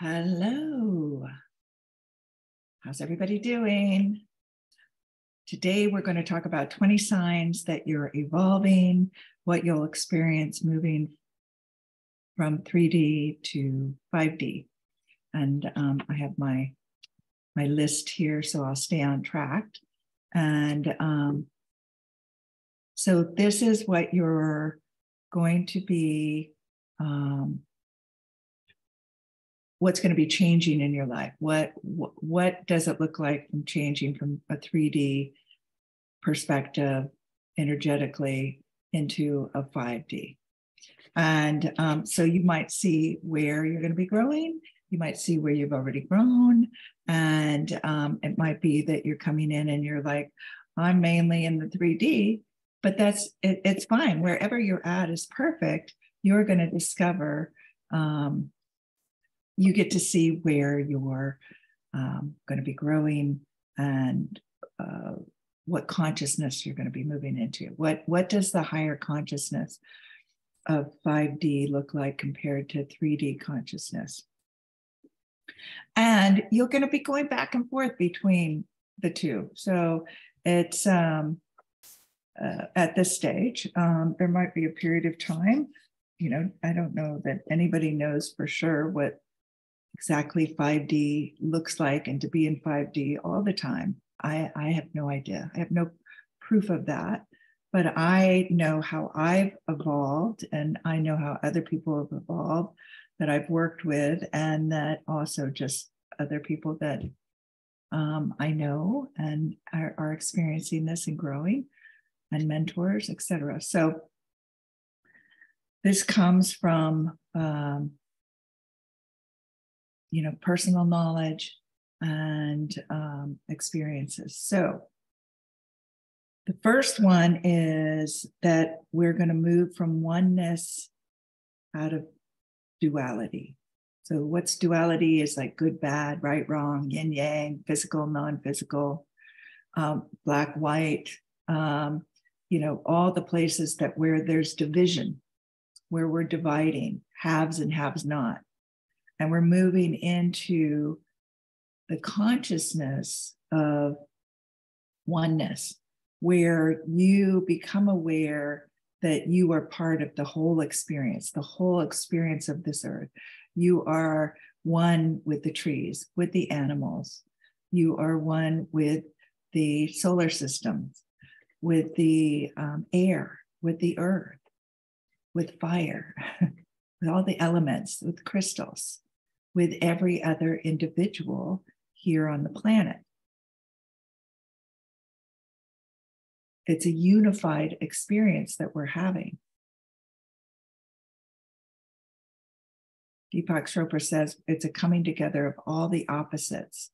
Hello. How's everybody doing? Today, we're going to talk about 20 signs that you're evolving, what you'll experience moving from 3D to 5D. And I have my list here, so I'll stay on track. And so this is what you're going to be what's going to be changing in your life. What does it look like from changing from a 3D perspective energetically into a 5D? And so you might see where you're going to be growing. You might see where you've already grown. And it might be that you're coming in and you're like, I'm mainly in the 3D, but it's fine. Wherever you're at is perfect. You're going to discover you get to see where you're going to be growing and what consciousness you're going to be moving into. What does the higher consciousness of 5D look like compared to 3D consciousness? And you're going to be going back and forth between the two. So it's at this stage, there might be a period of time, I don't know that anybody knows for sure what exactly 5D looks like, and to be in 5D all the time. I have no idea. I have no proof of that, but I know how I've evolved, and I know how other people have evolved that I've worked with, and that also just other people that I know and are experiencing this and growing, and mentors, etc. So this comes from personal knowledge and experiences. So the first one is that we're going to move from oneness out of duality. So what's duality is like good, bad, right, wrong, yin, yang, physical, non-physical, black, white, all the places that where there's division, where we're dividing haves and haves not. And we're moving into the consciousness of oneness, where you become aware that you are part of the whole experience of this earth. You are one with the trees, with the animals. You are one with the solar system, with the air, with the earth, with fire, with all the elements, with crystals, with every other individual here on the planet. It's a unified experience that we're having. Deepak Chopra says it's a coming together of all the opposites,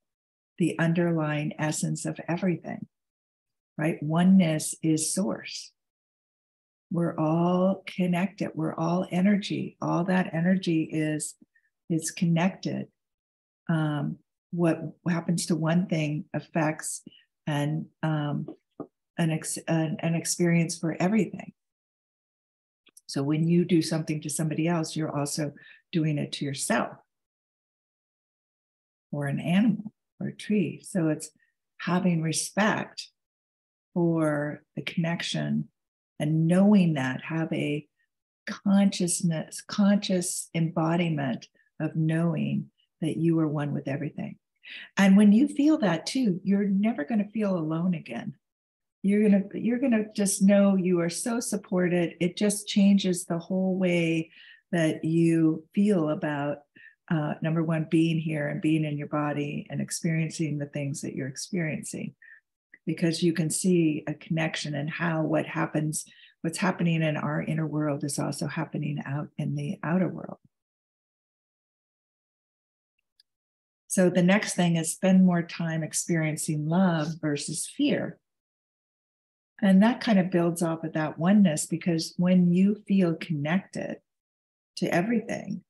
the underlying essence of everything, right? Oneness is source. We're all connected. We're all energy. All that energy is connected. What happens to one thing affects an experience for everything. So when you do something to somebody else, you're also doing it to yourself, or an animal, or a tree. So it's having respect for the connection, and knowing that, have a conscious embodiment of knowing that you are one with everything. And when you feel that too, you're never going to feel alone again. You're gonna just know you are so supported. It just changes the whole way that you feel about number one, being here and being in your body and experiencing the things that you're experiencing, because you can see a connection and how what's happening in our inner world is also happening out in the outer world. So the next thing is spend more time experiencing love versus fear. And that kind of builds off of that oneness, because when you feel connected to everything,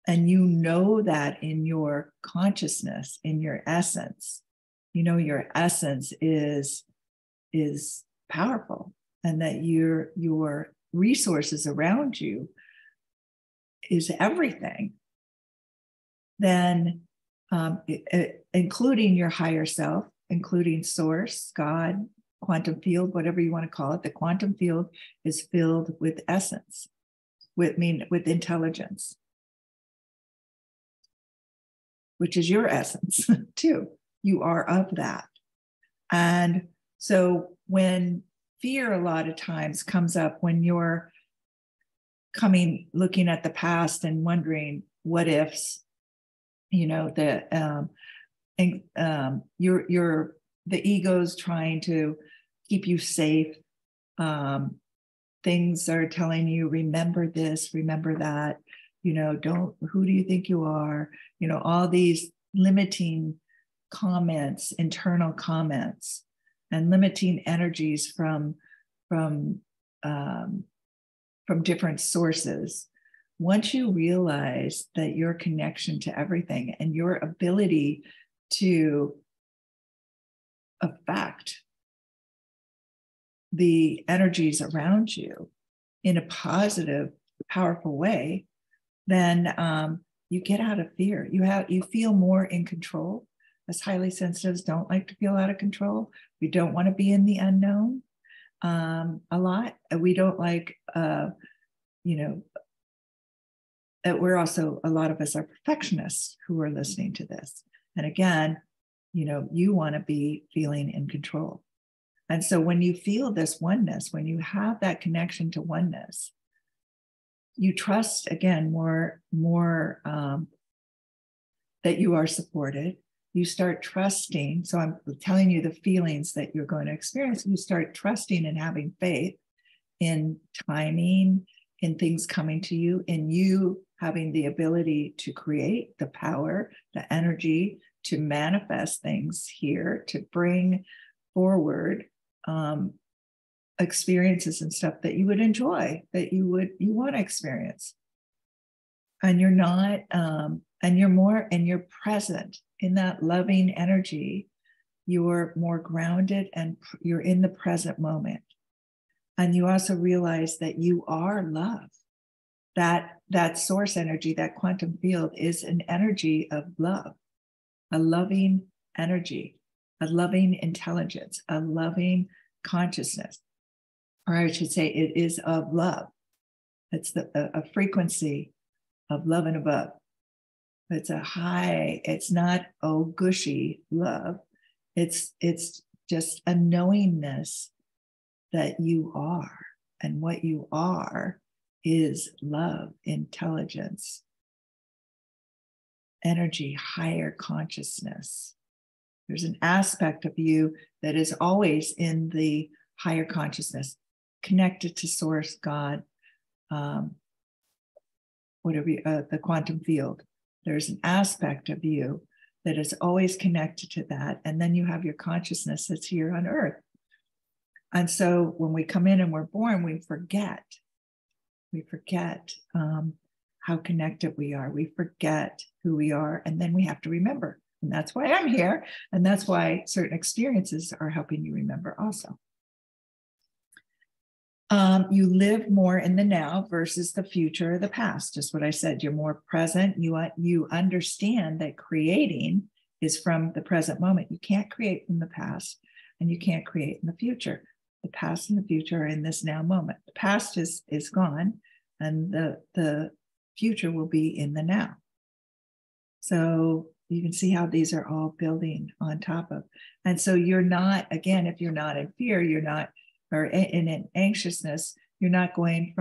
and you know that in your consciousness, in your essence, your essence is powerful, and that your resources around you is everything. then including your higher self, including source, God, quantum field, whatever you want to call it, the quantum field is filled with essence, with intelligence, which is your essence too. You are of that. And so when fear a lot of times comes up, when you're looking at the past and wondering what ifs, the ego's trying to keep you safe. Things are telling you, remember this, remember that, who do you think you are? All these limiting comments, internal comments, and limiting energies from different sources. Once you realize that your connection to everything and your ability to affect the energies around you in a positive, powerful way, then you get out of fear. You feel more in control. As highly sensitives don't like to feel out of control. We don't want to be in the unknown a lot. We don't like, we're also, a lot of us are perfectionists who are listening to this. And again, you want to be feeling in control. And so when you feel this oneness, when you have that connection to oneness, you trust again more that you are supported. You start trusting. So I'm telling you the feelings that you're going to experience. You start trusting and having faith in timing, in things coming to you, in you having the ability to create the power, the energy to manifest things here, to bring forward experiences and stuff that you would enjoy, that you want to experience. And you're not, and you're present in that loving energy. You're more grounded and you're in the present moment. And you also realize that you are love. That source energy, that quantum field is an energy of love, a loving energy, a loving intelligence, a loving consciousness. Or I should say it is of love. It's a frequency of love and above. It's a high, it's not, gushy love. It's just a knowingness that you are, and what you are is love, intelligence, energy, higher consciousness. There's an aspect of you that is always in the higher consciousness, connected to source, God, the quantum field. There's an aspect of you that is always connected to that. And then you have your consciousness that's here on earth. And so when we come in and we're born, we forget how connected we are. We forget who we are. And then we have to remember. And that's why I'm here. And that's why certain experiences are helping you remember also. You live more in the now versus the future or the past. Just what I said, you're more present. You understand that creating is from the present moment. You can't create from the past, and you can't create in the future. The past and the future are in this now moment. The past is gone, and the future will be in the now. So you can see how these are all building on top of. And so you're not, again, if you're not in fear, you're not, or in an anxiousness, you're not going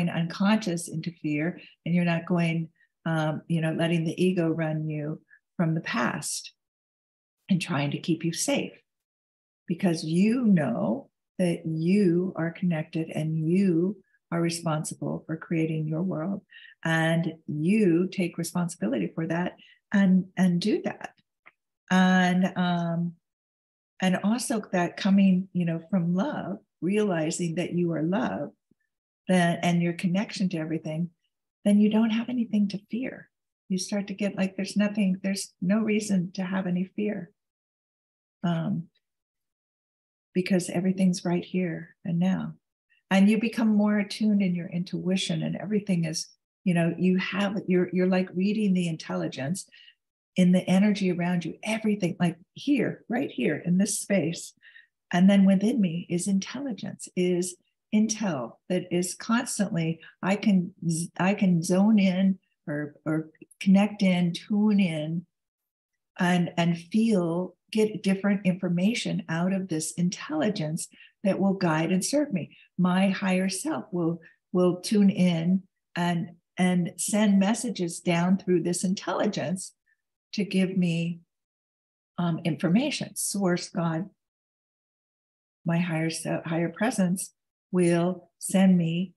unconscious into fear, and you're not going, letting the ego run you from the past and trying to keep you safe, because you know that you are connected and you are responsible for creating your world, and you take responsibility for that and do that. And also that coming, from love, realizing that you are love, and your connection to everything, then you don't have anything to fear. You start to get like, there's no reason to have any fear. Because everything's right here and now. And you become more attuned in your intuition, and everything is You know, you're like reading the intelligence in the energy around you, everything, like here, right here in this space. And then within me is intelligence, is intel that is constantly, I can zone in or connect in, tune in, and feel, get different information out of this intelligence that will guide and serve me. My higher self will tune in and send messages down through this intelligence to give me information. Source, God, my higher presence will send me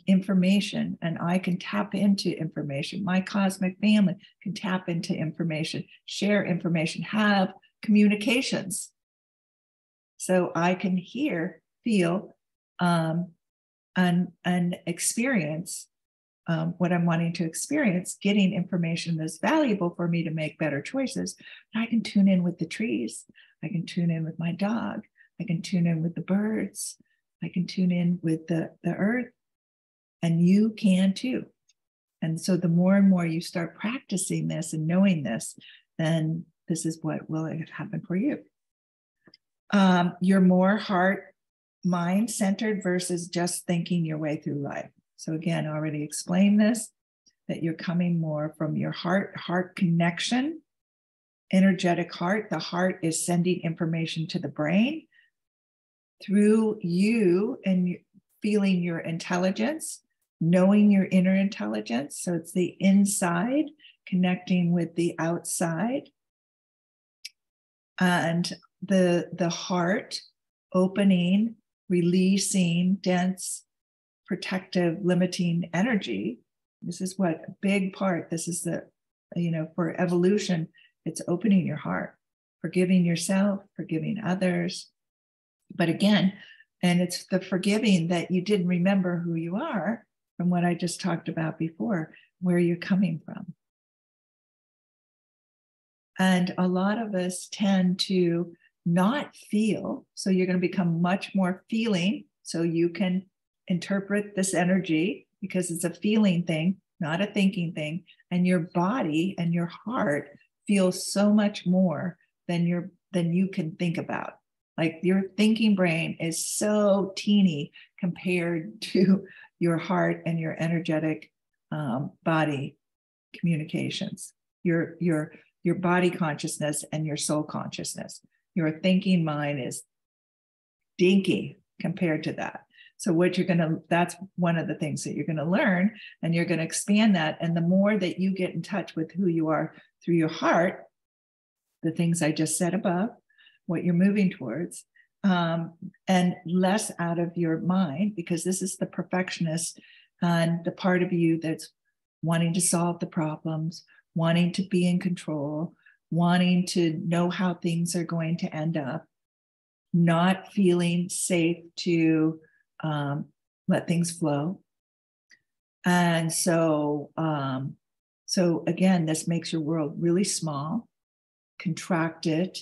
information, and I can tap into information. My cosmic family can tap into information, share information, have communications. So I can hear, feel, and experience what I'm wanting to experience, getting information that's valuable for me to make better choices. I can tune in with the trees. I can tune in with my dog. I can tune in with the birds. I can tune in with the earth. And you can too. And so the more and more you start practicing this and knowing this, then this is what will happen for you. You're more heart, mind centered versus just thinking your way through life. So again, I already explained this, that you're coming more from your heart connection, energetic heart. The heart is sending information to the brain through you and feeling your intelligence, knowing your inner intelligence. So it's the inside connecting with the outside. And the heart opening, releasing dense, protective, limiting energy. This is what a big part, this is the, for evolution, it's opening your heart, forgiving yourself, forgiving others. But again, and it's the forgiving that you didn't remember who you are from what I just talked about before, where you're coming from. And a lot of us tend to not feel, so you're going to become much more feeling, so you can interpret this energy because it's a feeling thing, not a thinking thing. And your body and your heart feel so much more than you can think about. Like your thinking brain is so teeny compared to your heart and your energetic body communications. Your body consciousness and your soul consciousness. Your thinking mind is dinky compared to that. So that's one of the things that you're going to learn, and you're going to expand that. And the more that you get in touch with who you are through your heart, the things I just said above, what you're moving towards, and less out of your mind, because this is the perfectionist and the part of you that's wanting to solve the problems, wanting to be in control, wanting to know how things are going to end up, not feeling safe to let things flow. And so again, this makes your world really small, contracted,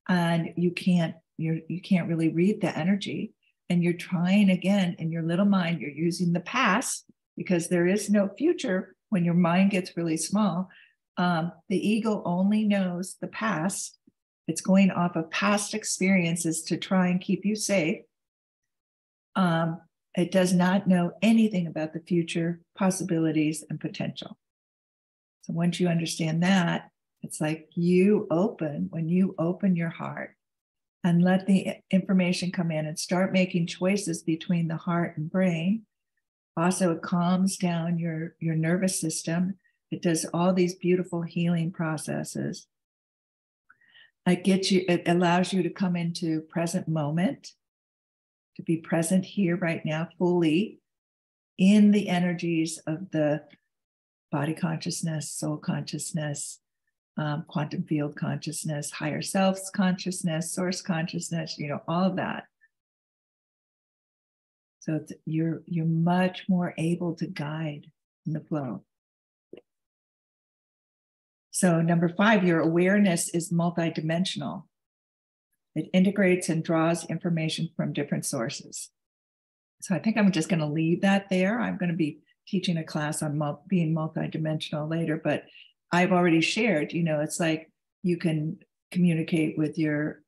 and you can't really read the energy. And you're trying again in your little mind, you're using the past because there is no future when your mind gets really small. The ego only knows the past. It's going off of past experiences to try and keep you safe. It does not know anything about the future possibilities and potential. So once you understand that, it's like when you open your heart and let the information come in and start making choices between the heart and brain. Also, it calms down your nervous system. It does all these beautiful healing processes. It allows you to come into present moment, to be present here right now, fully in the energies of the body consciousness, soul consciousness, quantum field consciousness, higher self's consciousness, source consciousness, all of that. So you're much more able to guide in the flow. So 5, your awareness is multidimensional. It integrates and draws information from different sources. So I think I'm just going to leave that there. I'm going to be teaching a class on being multidimensional later, but I've already shared, it's like you can communicate with your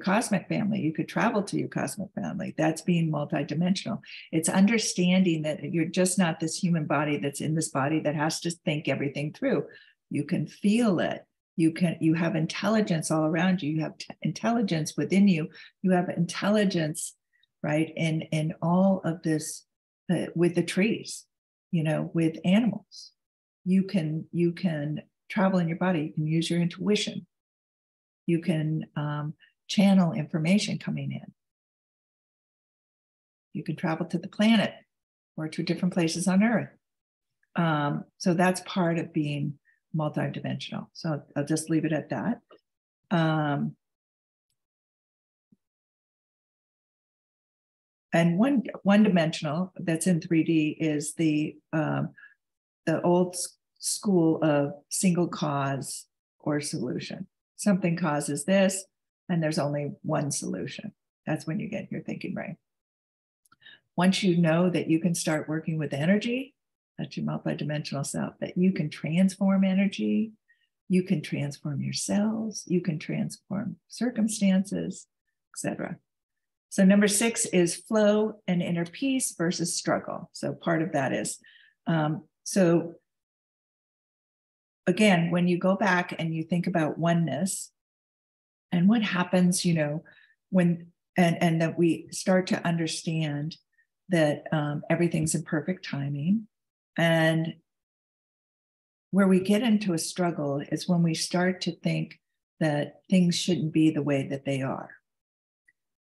cosmic family. You could travel to your cosmic family. That's being multidimensional. It's understanding that you're just not this human body that's in this body that has to think everything through. You can feel it. You have intelligence all around you. You have intelligence within you. You have intelligence, right? In all of this, with the trees, with animals. You can travel in your body. You can use your intuition. You can channel information coming in. You can travel to the planet or to different places on Earth. So that's part of being multidimensional. So I'll just leave it at that. And one dimensional that's in 3D is the old school of single cause or solution. Something causes this, and there's only one solution. That's when you get your thinking right. Once you know that you can start working with energy, that's your multidimensional self, that you can transform energy, you can transform yourselves, you can transform circumstances, etc. So number 6 is flow and inner peace versus struggle. So part of that is, so again, when you go back and you think about oneness and what happens, when, and that we start to understand that everything's in perfect timing. And where we get into a struggle is when we start to think that things shouldn't be the way that they are.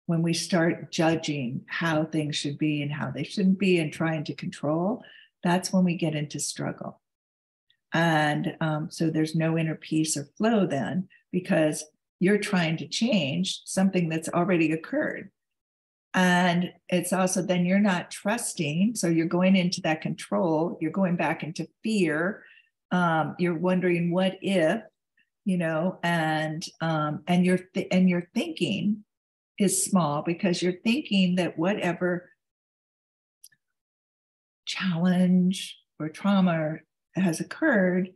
When we start judging how things should be and how they shouldn't be and trying to control, that's when we get into struggle. And so there's no inner peace or flow then, because you're trying to change something that's already occurred. And it's also then you're not trusting. So you're going into that control, you're going back into fear. You're wondering what if, and your thinking is small because you're thinking that whatever challenge or trauma has occurred,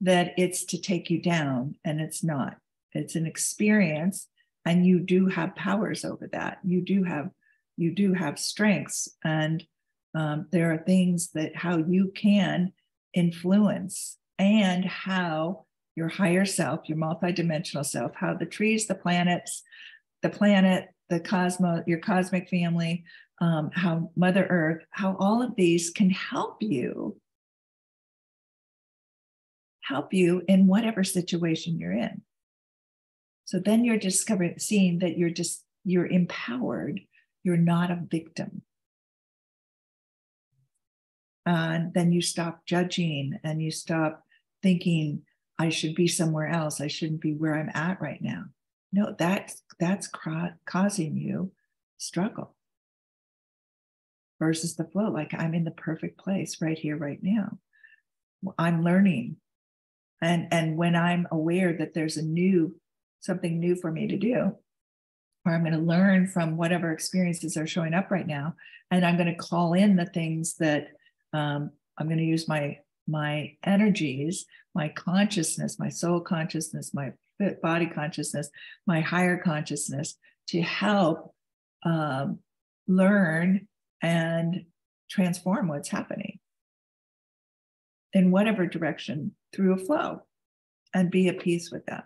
that it's to take you down, and it's not. It's an experience, and you do have powers over that. You do have strengths, and there are things that how you can influence, and how your higher self, your multidimensional self, how the trees, the planets, the planet, the cosmos, your cosmic family, how Mother Earth, how all of these can help you in whatever situation you're in. So then you're seeing that you're empowered. You're not a victim. And then you stop judging and you stop thinking, I should be somewhere else. I shouldn't be where I'm at right now. No, that's causing you struggle versus the flow. Like, I'm in the perfect place right here, right now. I'm learning. And when I'm aware that there's something new for me to do, or I'm going to learn from whatever experiences are showing up right now, and I'm going to call in the things that I'm going to use my energies, my consciousness, my soul consciousness, my body consciousness, my higher consciousness to help learn and transform what's happening in whatever direction through a flow, and be at peace with that.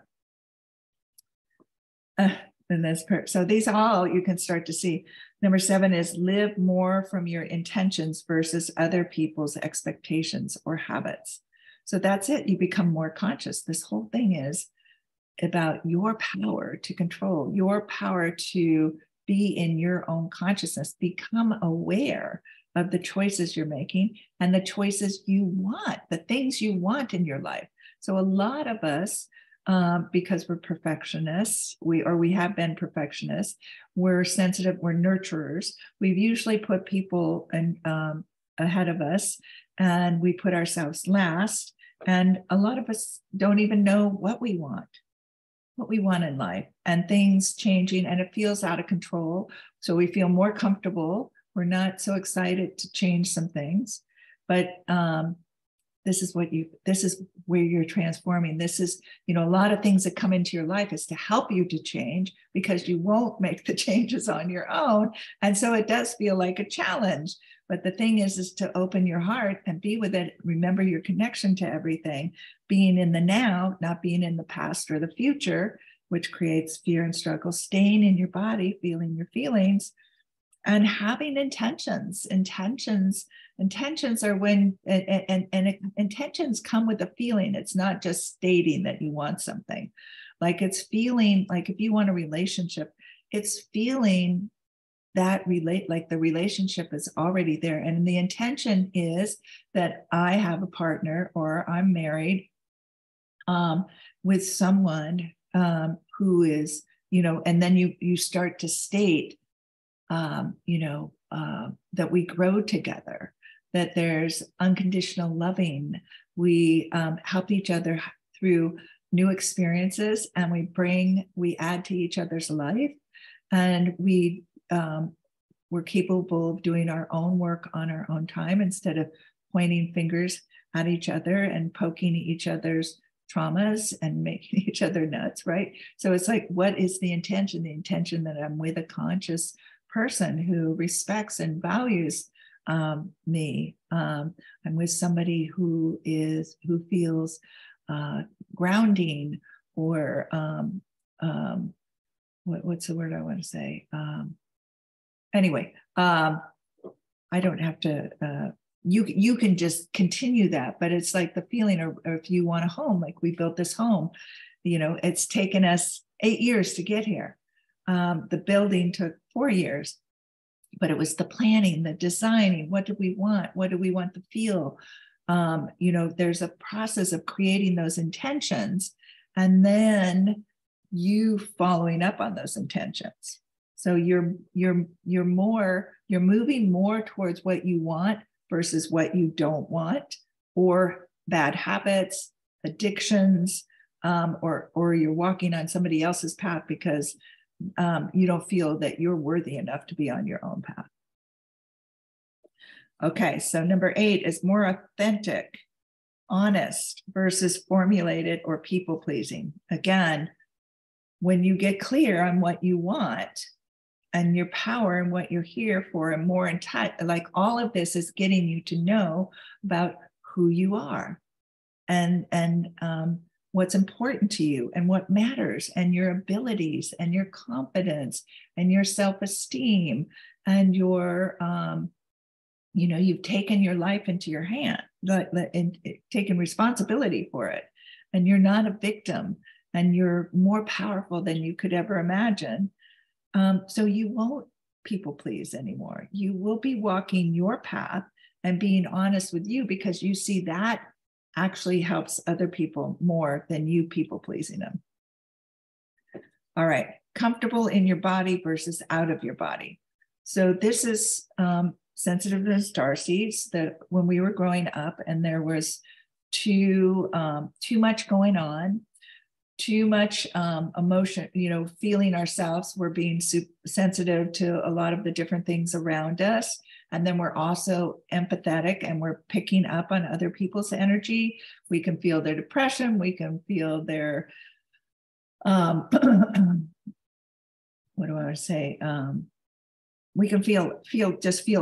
So these all you can start to see. Number 7 is live more from your intentions versus other people's expectations or habits. So that's it. You become more conscious. This whole thing is about your power to control, your power to be in your own consciousness, become aware of the choices you're making and the choices you want, the things you want in your life. So a lot of us, because we're perfectionists, we have been perfectionists, we're sensitive, we're nurturers. We've usually put people ahead of us, and we put ourselves last. And a lot of us don't even know what we want in life, and things changing, and it feels out of control. So we feel more comfortable. We're not so excited to change some things. but this is where you're transforming. This is, a lot of things that come into your life is to help you to change, because you won't make the changes on your own. And so it does feel like a challenge. But the thing is to open your heart and be with it. Remember your connection to everything, being in the now, not being in the past or the future, which creates fear and struggle, staying in your body, feeling your feelings, and having intentions. Intentions are when, and intentions come with a feeling. It's not just stating that you want something. Like it's feeling, like if you want a relationship, it's feeling that like the relationship is already there. And the intention is that I have a partner, or I'm married with someone who is, and then you start to state, that we grow together, that there's unconditional loving. We help each other through new experiences, and we add to each other's life, and we're capable of doing our own work on our own time instead of pointing fingers at each other and poking each other's traumas and making each other nuts, right? So it's like, what is the intention? The intention that I'm with a conscious person who respects and values me. I'm with somebody who feels grounding, or what's the word I want to say? Anyway, I don't have to, you can just continue that, but it's like the feeling, or if you want a home, like we built this home, it's taken us 8 years to get here. The building took 4 years, but it was the planning, the designing. What do we want? What do we want to feel? There's a process of creating those intentions, and then you following up on those intentions. So you're moving more towards what you want versus what you don't want, or bad habits, addictions, or you're walking on somebody else's path because you don't feel that you're worthy enough to be on your own path. Okay, so number 8 is more authentic, honest versus formulated or people pleasing. Again, when you get clear on what you want and your power and what you're here for, and more in touch, like all of this is getting you to know about who you are and what's important to you and what matters, and your abilities and your confidence and your self-esteem and your, you've taken your life into your hand and taken responsibility for it. And you're not a victim, and you're more powerful than you could ever imagine. So you won't people please anymore. You will be walking your path and being honest with you, because you see that actually helps other people more than you people pleasing them. All right, comfortable in your body versus out of your body. So this is sensitive to star seeds, that when we were growing up and there was too much going on, too much emotion, feeling ourselves, we're being sensitive to a lot of the different things around us. And then we're also empathetic, and we're picking up on other people's energy. We can feel their depression. We can feel their, what do I want to say? We can feel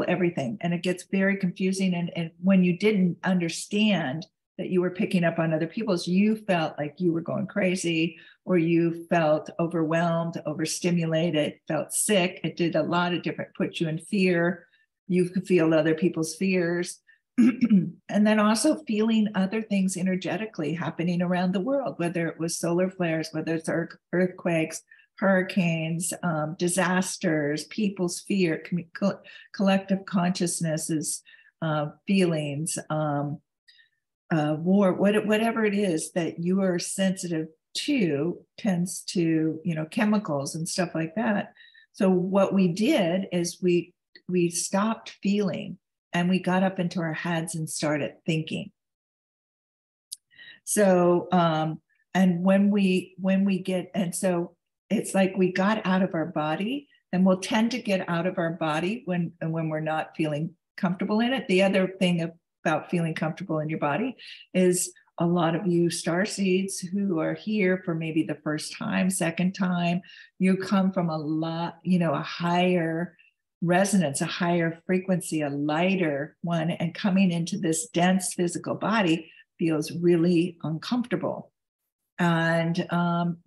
everything. And it gets very confusing. And when you didn't understand that you were picking up on other people's, you felt like you were going crazy, or you felt overwhelmed, overstimulated, felt sick. It did a lot of different, put you in fear. You could feel other people's fears. And then also feeling other things energetically happening around the world, whether it was solar flares, whether it's earthquakes, hurricanes, disasters, people's fear, collective consciousnesses, feelings, war, whatever it is that you are sensitive to, tends to, chemicals and stuff like that. So what we did is we stopped feeling, and we got up into our heads and started thinking. So, and when we get, and so it's like we got out of our body, and we'll tend to get out of our body when we're not feeling comfortable in it. The other thing about feeling comfortable in your body is a lot of you starseeds who are here for maybe the first time, second time, you come from a lot, a higher resonance, a higher frequency, a lighter one, and coming into this dense physical body feels really uncomfortable. And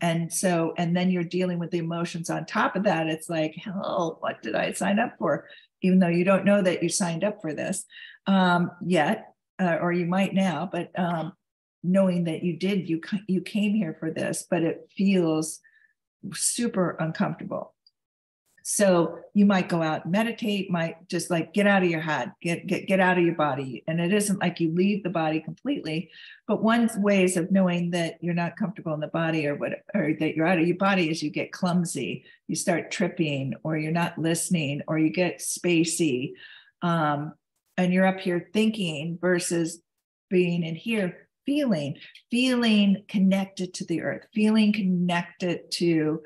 then you're dealing with the emotions on top of that. It's like, hell, what did I sign up for? Even though you don't know that you signed up for this yet, or you might now, but knowing that you did, you came here for this, but it feels super uncomfortable. So you might go out and meditate, might just like get out of your head, get out of your body. And it isn't like you leave the body completely, but one ways of knowing that you're not comfortable in the body or that you're out of your body is you get clumsy, you start tripping, or you're not listening, or you get spacey. And you're up here thinking versus being in here, feeling connected to the earth, feeling connected to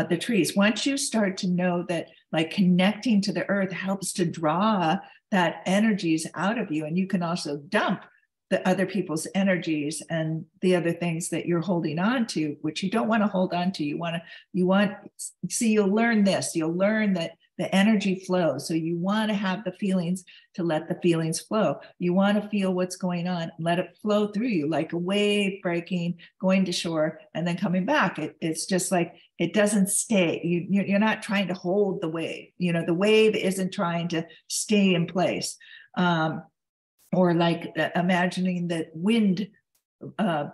the trees. Once you start to know that like connecting to the earth helps to draw that energies out of you, and you can also dump the other people's energies and the other things that you're holding on to, which you don't want to hold on to. You'll learn this, you'll learn that the energy flows. So you want to have the feelings to let the feelings flow. You want to feel what's going on, let it flow through you like a wave breaking, going to shore, and then coming back. It's just like, it doesn't stay. You're not trying to hold the wave. The wave isn't trying to stay in place. Or like imagining that wind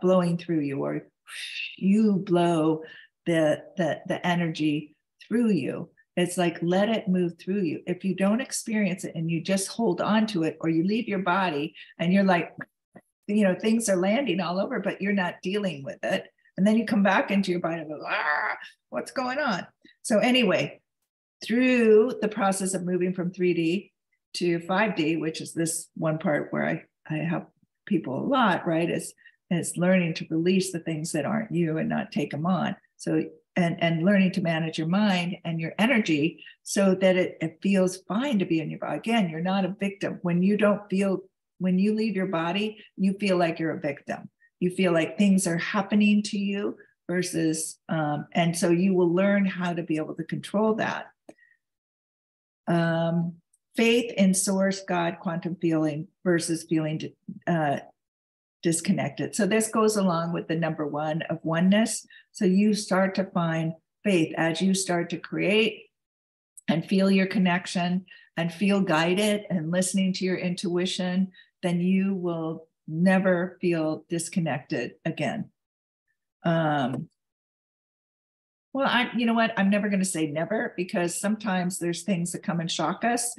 blowing through you, or you blow the energy through you. It's like, let it move through you. If you don't experience it and you just hold on to it, or you leave your body and you're like, things are landing all over, but you're not dealing with it. And then you come back into your body and go, what's going on? So anyway, through the process of moving from 3D to 5D, which is this one part where I help people a lot, right? Is learning to release the things that aren't you and not take them on. So, and learning to manage your mind and your energy so that it feels fine to be in your body. Again, you're not a victim. When you leave your body, you feel like you're a victim. You feel like things are happening to you versus, and so you will learn how to be able to control that. Faith in source, God, quantum feeling versus feeling disconnected. So this goes along with the number one of oneness. So you start to find faith as you start to create and feel your connection and feel guided and listening to your intuition, then you will never feel disconnected again. Well, you know what? I'm never going to say never, because sometimes there's things that come and shock us.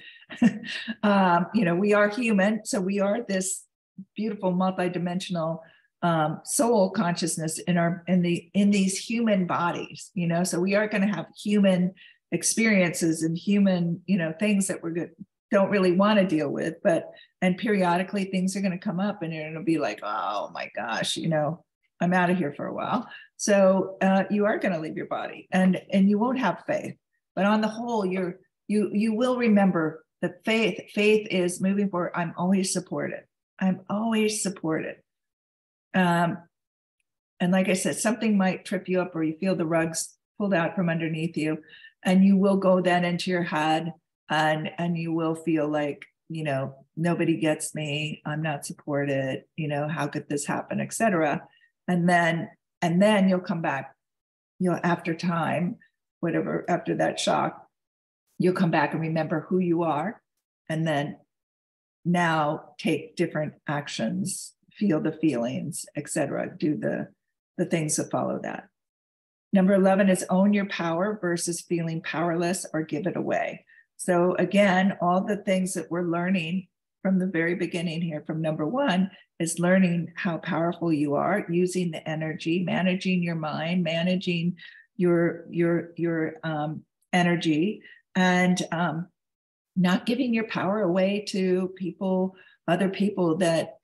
We are human, so we are this beautiful multidimensional soul consciousness in these human bodies. So we are going to have human experiences and human, things that don't really want to deal with, and periodically things are going to come up, and it'll be like, oh my gosh, I'm out of here for a while. So you are going to leave your body, and you won't have faith. But on the whole, you will remember that faith is moving forward. I'm always supported. I'm always supported. And like I said, something might trip you up, or you feel the rugs pulled out from underneath you, and you will go then into your head, and you will feel like, nobody gets me. I'm not supported. How could this happen, etc. And then you'll come back, after time, whatever, after that shock, you'll come back and remember who you are. And then now take different actions, feel the feelings, etc. Do the things that follow that. Number 11 is own your power versus feeling powerless or give it away. So again, all the things that we're learning from the very beginning here, from number 1, is learning how powerful you are, using the energy, managing your mind, managing your energy, and not giving your power away to other people that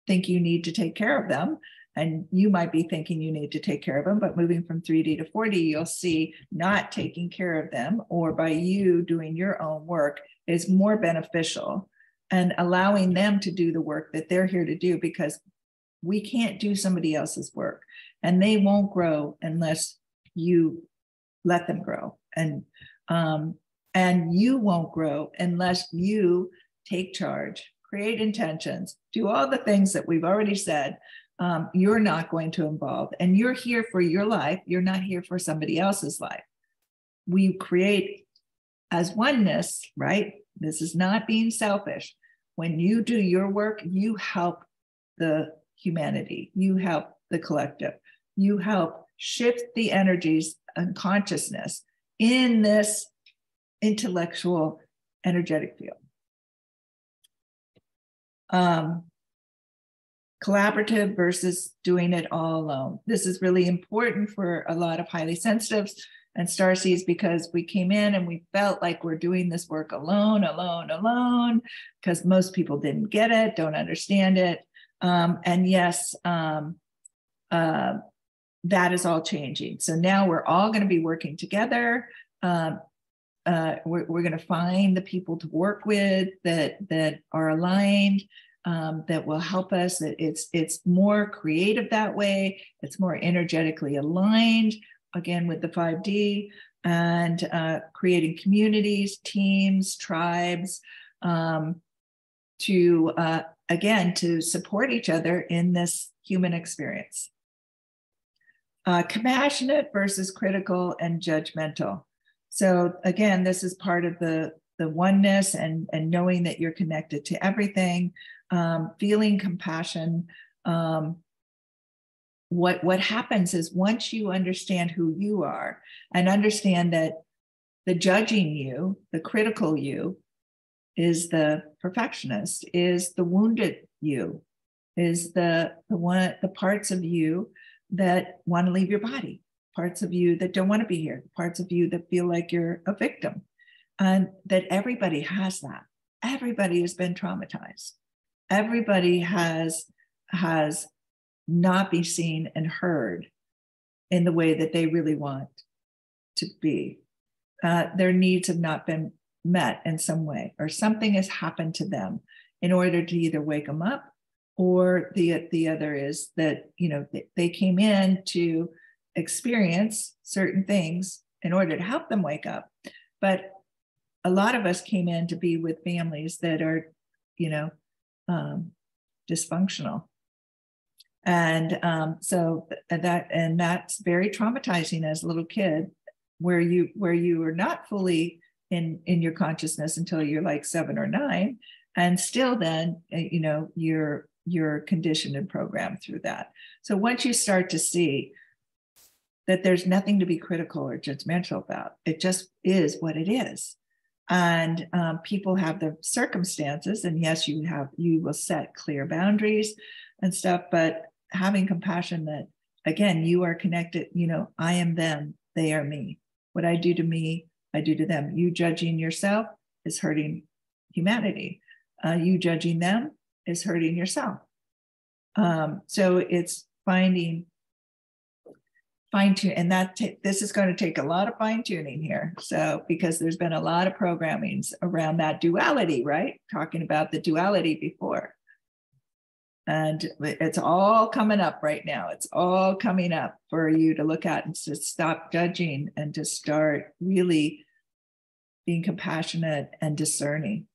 think you need to take care of them. And you might be thinking you need to take care of them, but moving from 3D to 4D, you'll see not taking care of them, or by you doing your own work, is more beneficial. and allowing them to do the work that they're here to do, because we can't do somebody else's work, and they won't grow unless you let them grow. And you won't grow unless you take charge, create intentions, do all the things that we've already said. You're not going to involve, and you're here for your life. You're not here for somebody else's life. We create as oneness, right? This is not being selfish. When you do your work, you help the humanity, you help the collective, you help shift the energies and consciousness in this intellectual energetic field. Collaborative versus doing it all alone. This is really important for a lot of highly sensitives and starseeds, because we came in and we felt like we're doing this work alone, because most people didn't get it, don't understand it. And yes, that is all changing. So now we're all going to be working together. We're going to find the people to work with that are aligned, that will help us. That it's more creative that way. It's more energetically aligned, again, with the 5D, and creating communities, teams, tribes, to again, to support each other in this human experience. Compassionate versus critical and judgmental. So again, this is part of the oneness and knowing that you're connected to everything, feeling compassion. What happens is, once you understand who you are and understand that the judging you, the critical you, is the perfectionist, is the wounded you, is the parts of you that want to leave your body, parts of you that don't want to be here, parts of you that feel like you're a victim, and that everybody has that. Everybody has been traumatized. Everybody has not been seen and heard in the way that they really want to be. Their needs have not been met in some way, or something has happened to them in order to either wake them up, or the other is that, they came in to experience certain things in order to help them wake up. But a lot of us came in to be with families that are, dysfunctional. And so that's very traumatizing as a little kid, where you are not fully in your consciousness until you're like 7 or 9, and still then you're conditioned and programmed through that. So once you start to see that there's nothing to be critical or judgmental about, it just is what it is. And people have their circumstances, and yes, you will set clear boundaries and stuff, but having compassion that, again, you are connected, I am them, they are me. What I do to me, I do to them. You judging yourself is hurting humanity. You judging them is hurting yourself. So it's finding fine-tune, and this is going to take a lot of fine-tuning here. So, because there's been a lot of programmings around that duality, right? Talking about the duality before. And it's all coming up right now. It's all coming up for you to look at and to stop judging and to start really being compassionate and discerning.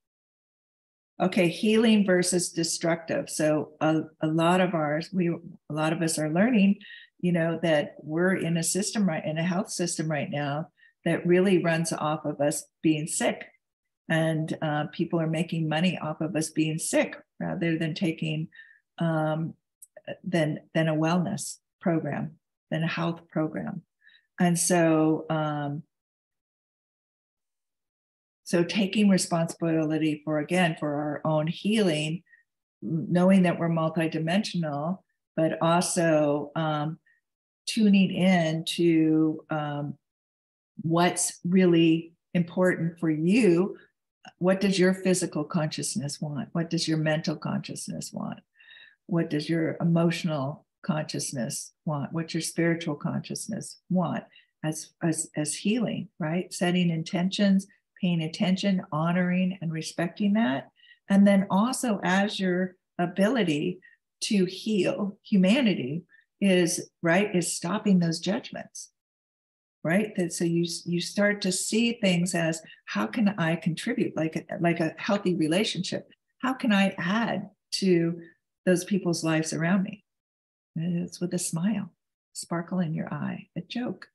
Okay, healing versus destructive. So a lot of us are learning, that we're in a system, in a health system right now that really runs off of us being sick, and people are making money off of us being sick rather than taking than a wellness program, than a health program. And so so taking responsibility for our own healing, knowing that we're multidimensional, but also tuning in to what's really important for you. What does your physical consciousness want? What does your mental consciousness want? What does your emotional consciousness want? What's your spiritual consciousness want as healing, right? Setting intentions, paying attention, honoring and respecting that, And then also as your ability to heal humanity is, right, is stopping those judgments, right? That so you start to see things as, how can I contribute, like a healthy relationship? How can I add to those people's lives around me? And it's with a smile, sparkle in your eye, a joke,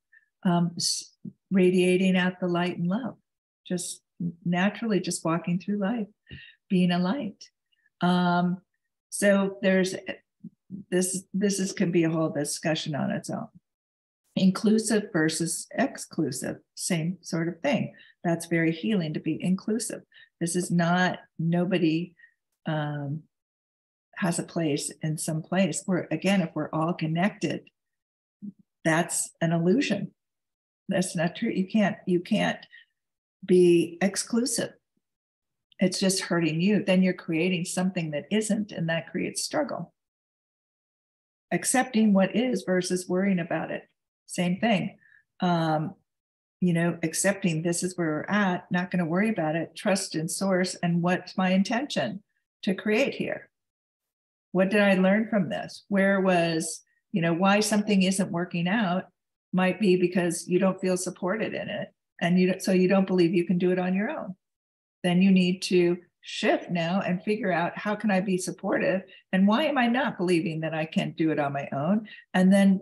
radiating out the light and love, just naturally, just walking through life, being a light. So there's this can be a whole discussion on its own. Inclusive versus exclusive, same sort of thing. That's very healing, to be inclusive. This is not, nobody has a place in some place where, again, if we're all connected, that's an illusion. That's not true. You can't be exclusive. It's just hurting you. Then you're creating something that isn't, and that creates struggle. Accepting what is versus worrying about it. Same thing. Accepting this is where we're at, not going to worry about it, trust in source, and what's my intention to create here? What did I learn from this? Where was, why something isn't working out might be because you don't feel supported in it. And so you don't believe you can do it on your own. Then you need to shift now and figure out, how can I be supportive? And why am I not believing that I can't do it on my own? And then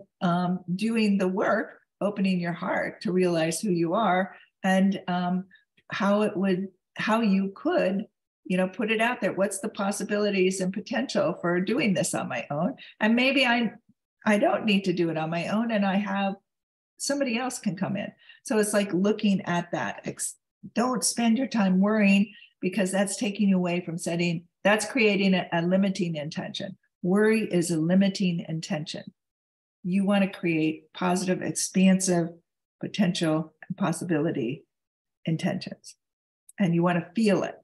doing the work, opening your heart to realize who you are, and how you could, put it out there. What's the possibilities and potential for doing this on my own? And maybe I don't need to do it on my own, and I have somebody else can come in. So it's like looking at that. Don't spend your time worrying, because that's taking you away from setting, that's creating a limiting intention. Worry is a limiting intention. You want to create positive, expansive potential and possibility intentions. And you want to feel it.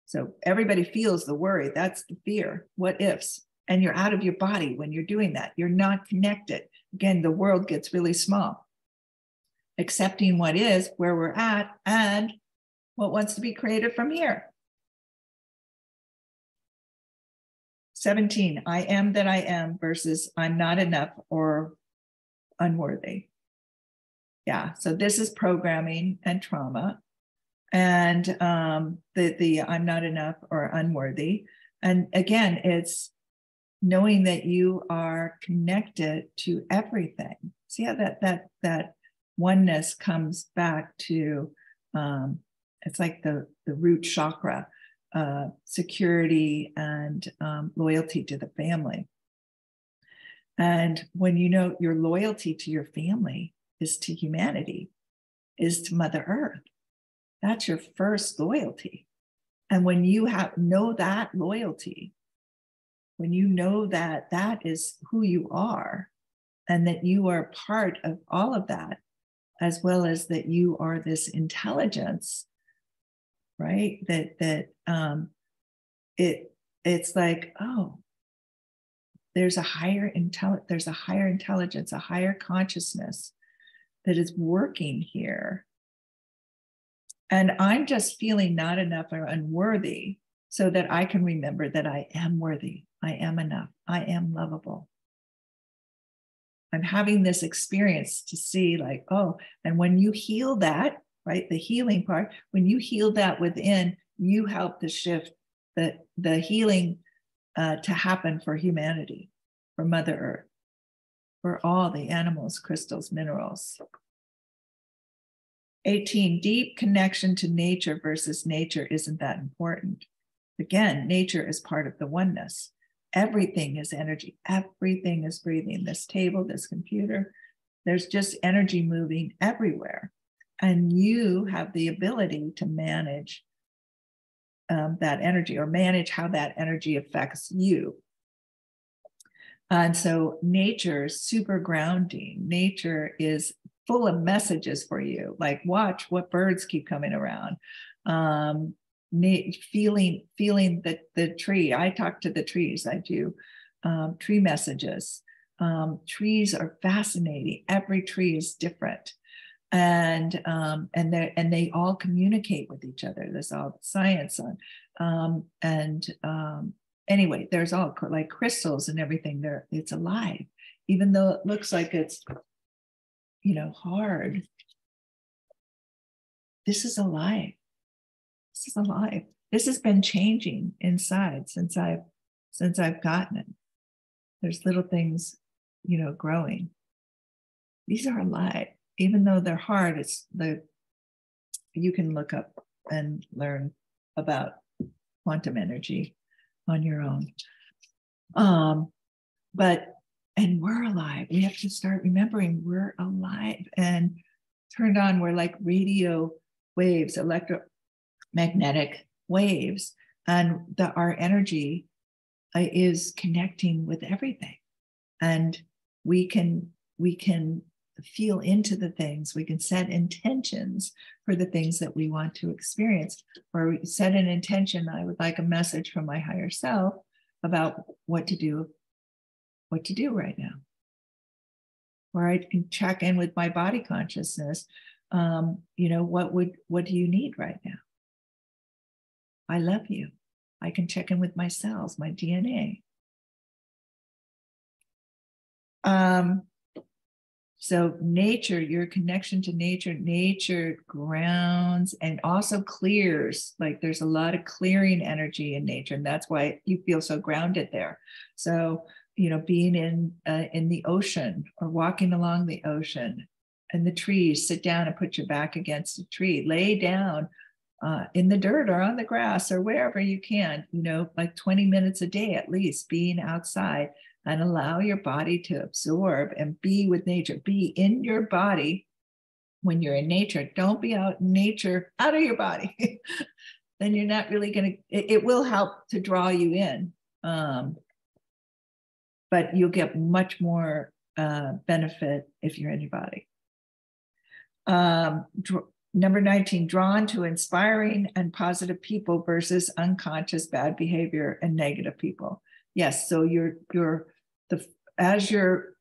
So everybody feels the worry. That's the fear. What ifs? And you're out of your body when you're doing that. You're not connected. Again, the world gets really small. Accepting what is, where we're at, and what wants to be created from here. 17, I am that I am versus I'm not enough or unworthy. Yeah, so this is programming and trauma. And the I'm not enough or unworthy. And again, it's knowing that you are connected to everything. See how that oneness comes back to, it's like the root chakra, security and loyalty to the family. And when you know your loyalty to your family is to humanity, is to Mother Earth, that's your first loyalty. And when you know that loyalty, when you know that that is who you are, and that you are part of all of that, as well as that you are this intelligence, right? It's like, oh, there's a higher intelligence, a higher consciousness that is working here. And I'm just feeling not enough or unworthy, so that I can remember that I am worthy, I am enough, I am lovable. I'm having this experience to see, like, oh, and when you heal that, right, the healing part, when you heal that within, you help to shift the healing to happen for humanity, for Mother Earth, for all the animals, crystals, minerals. 18, deep connection to nature versus nature isn't that important. Again, nature is part of the oneness. Everything is energy. Everything is breathing. This table, this computer, there's just energy moving everywhere. And you have the ability to manage that energy, or manage how that energy affects you. And so nature is super grounding. Nature is full of messages for you, like watch what birds keep coming around. Feeling the tree. I talk to the trees. I do tree messages. Trees are fascinating. Every tree is different. and they all communicate with each other. There's all science on, anyway, there's all like crystals and everything there. It's alive, even though it looks like it's, hard. This is alive. This is alive. This has been changing inside since I've gotten it. There's little things, growing. These are alive, even though they're hard. You can look up and learn about quantum energy on your own. And we're alive. We have to start remembering we're alive and turned on. We're like radio waves, electromagnetic waves, and our energy is connecting with everything. And we can feel into the things. We can set intentions for the things that we want to experience, or we set an intention. I would like a message from my higher self about what to do right now. Or I can check in with my body consciousness. What do you need right now? I love you. I can check in with my cells, my DNA. So nature, your connection to nature grounds and also clears. Like there's a lot of clearing energy in nature, and that's why you feel so grounded there. So, being in the ocean or walking along the ocean and the trees, sit down and put your back against a tree, lay down in the dirt or on the grass or wherever you can, like 20 minutes a day at least, being outside, and allow your body to absorb and be with nature. Be in your body when you're in nature. Don't be out in nature, out of your body. Then you're not really going to, it will help to draw you in. But you'll get much more benefit if you're in your body. Number 19, drawn to inspiring and positive people versus unconscious bad behavior and negative people. Yes, so as you're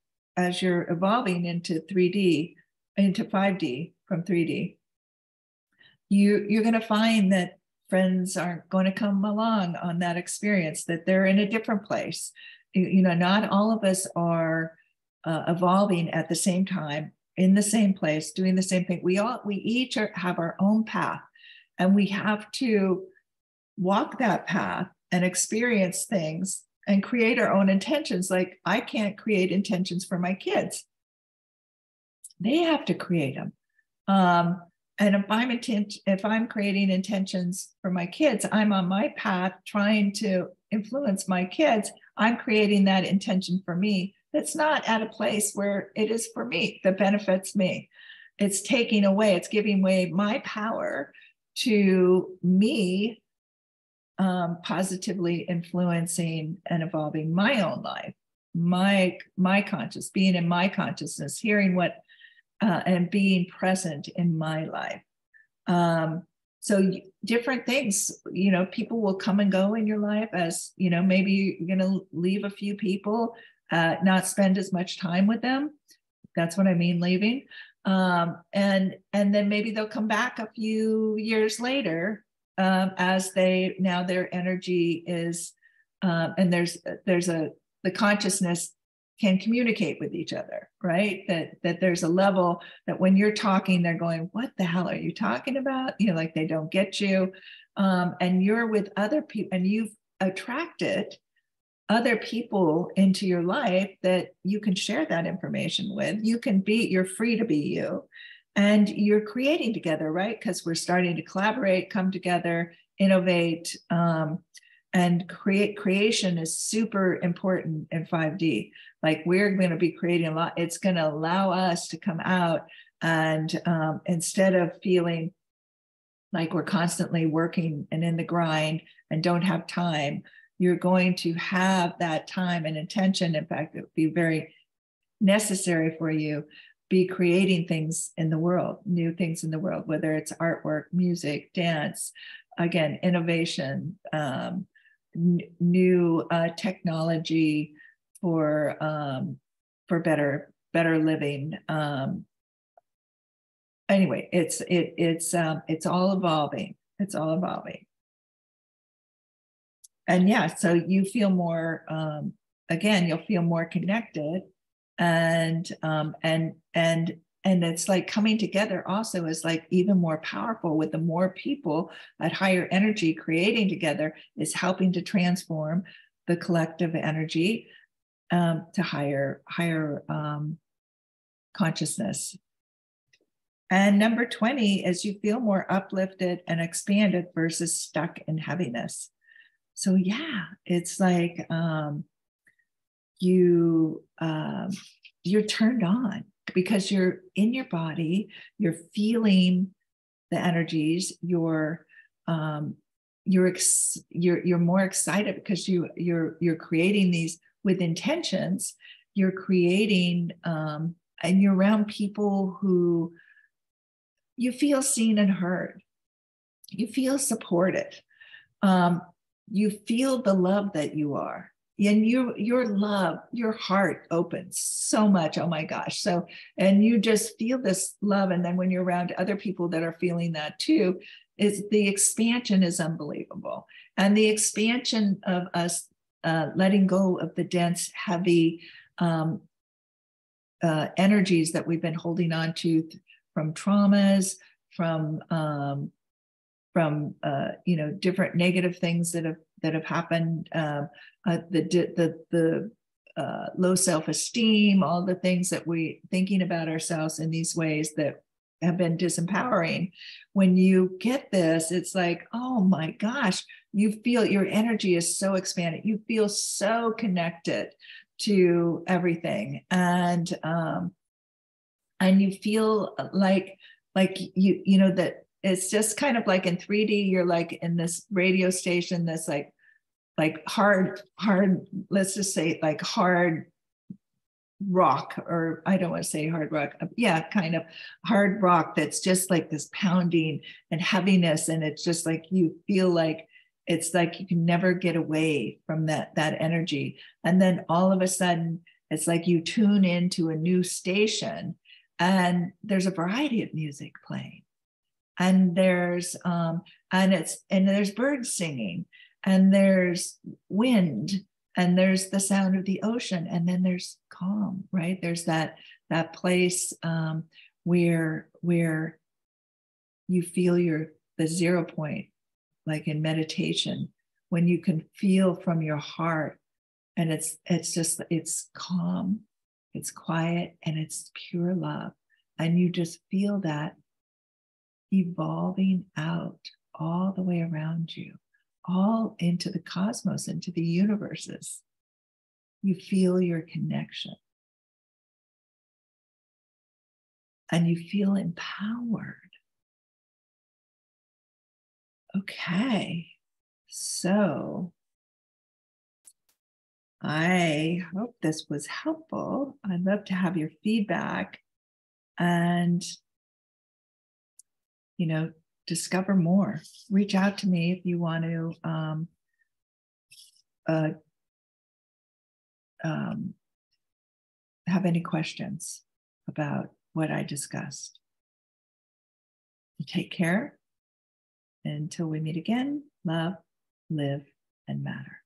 evolving into 3D, into 5D from 3D, you're going to find that friends aren't going to come along on that experience, that they're in a different place. Not all of us are evolving at the same time, in the same place, doing the same thing. We each have our own path, and we have to walk that path and experience things and create our own intentions. Like I can't create intentions for my kids. They have to create them. And if I'm creating intentions for my kids, I'm on my path trying to influence my kids. I'm creating that intention for me. That's not at a place where it is for me, that benefits me. It's taking away, it's giving away my power to me, positively influencing and evolving my own life, my being in my consciousness, hearing what, and being present in my life. So different things, people will come and go in your life, as, maybe you're going to leave a few people, not spend as much time with them. That's what I mean, leaving. And then maybe they'll come back a few years later, as their energy is, and the consciousness can communicate with each other, right? That there's a level that when you're talking, they're going, what the hell are you talking about? Like they don't get you. And you're with other people, and you've attracted other people into your life that you can share that information with. You're free to be you, and you're creating together, right? Because we're starting to collaborate, come together, innovate, and creation is super important in 5D. Like we're going to be creating a lot. It's going to allow us to come out and instead of feeling like we're constantly working and in the grind and don't have time, you're going to have that time and intention. In fact, it would be very necessary for you, be creating things in the world, new things in the world, whether it's artwork, music, dance, again, innovation, new technology for better living, anyway, it's all evolving. It's all evolving. And yeah, so you feel more, again, you'll feel more connected, and it's like coming together also is like even more powerful with the more people at higher energy creating together is helping to transform the collective energy to higher consciousness. And number 20 is you feel more uplifted and expanded versus stuck in heaviness. So yeah, it's like you're turned on because you're in your body, you're feeling the energies, you're more excited because you're creating these with intentions. You're creating and you're around people who you feel seen and heard. You feel supported. You feel the love that you are. And your love, your heart opens so much. Oh my gosh. So, and you just feel this love. And then when you're around other people that are feeling that too, is the expansion is unbelievable. And the expansion of us letting go of the dense, heavy energies that we've been holding on to from traumas, from different negative things that have happened, the low self-esteem, all the things that we thinking about ourselves in these ways that have been disempowering. When you get this, it's like, oh my gosh, you feel your energy is so expanded. You feel so connected to everything, and you feel like you know that it's just kind of like in 3D. You're like in this radio station that's like hard, let's just say like hard rock, or I don't want to say hard rock. Yeah, kind of hard rock that's just like this pounding and heaviness. And it's just like you feel like it's like you can never get away from that energy. And then all of a sudden, it's like you tune into a new station and there's a variety of music playing. And there's there's birds singing, and there's wind, and there's the sound of the ocean, and then there's calm, right? There's that place where you feel the 0 point, like in meditation, when you can feel from your heart, and it's calm, it's quiet, and it's pure love, and you just feel that evolving out all the way around you, all into the cosmos, into the universes. You feel your connection. And you feel empowered. Okay, so I hope this was helpful. I'd love to have your feedback and discover more. Reach out to me if you want to have any questions about what I discussed. Take care. Until we meet again, love, live, and matter.